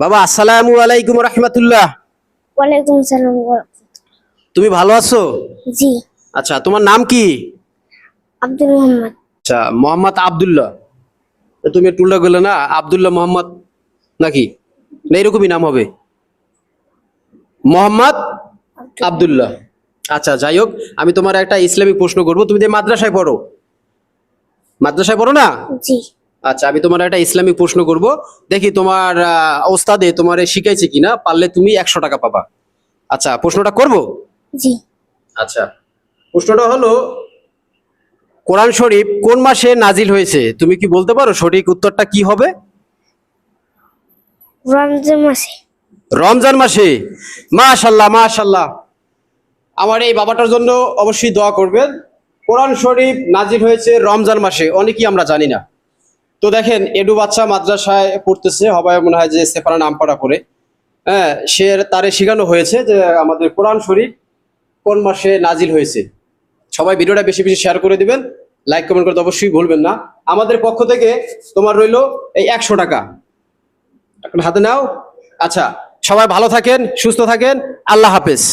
বাবা আসসালামু আলাইকুম রহমতুল্লাহ। ওয়ালাইকুম সালাম। তুমি ভালো আছো? জি। আচ্ছা, তোমার নাম কি? আব্দুল মোহাম্মদ। আচ্ছা, মোহাম্মদ আব্দুল্লাহ। তো তুমি একটু উল্টা করলে না, আব্দুল্লাহ মোহাম্মদ নাকি? না এরকমই নাম হবে, মোহাম্মদ আব্দুল্লাহ। আচ্ছা যাই হোক, আমি তোমার একটা ইসলামিক প্রশ্ন করবো। তুমি যে মাদ্রাসায় পড়ো, মাদ্রাসায় পড়ো না? জি। আচ্ছা, আমি তোমার একটা ইসলামিক প্রশ্ন করব। দেখি তোমার ওস্তাদে তোমার শিখাইছে কিনা, পারলে তুমি 100 টাকা পাবা। আচ্ছা, প্রশ্নটা করব। জি। আচ্ছা, প্রশ্নটা হলো, কোরআন শরীফ কোন মাসে নাজিল হয়েছে? তুমি কি বলতে পারো সঠিক উত্তরটা কি হবে? রমজান মাসে। রমজান মাসে। মাশাল্লাহ মাশাল্লাহ। আমার এই বাবাটার জন্য অবশ্যই দোয়া করবেন। কোরআন শরীফ নাজিল হয়েছে রমজান মাসে, অনেকেই আমরা জানি না। তো দেখেন, এডু বাচ্চা মাদ্রাসায় পড়তেছে, হবে মনে হয় যে সেপারা নাম পড়া করে। হ্যাঁ, তারে শেখানো হয়েছে যে আমাদের কোরআন শরীফ কোন মাসে নাজিল হয়েছে। সবাই ভিডিওটা বেশি বেশি শেয়ার করে দিবেন, লাইক কমেন্ট করতে অবশ্যই ভুলবেন না। আমাদের পক্ষ থেকে তোমার রইলো এই 100 টাকা, এখন হাতে নাও। আচ্ছা, সবাই ভালো থাকেন, সুস্থ থাকেন, আল্লাহ হাফেজ।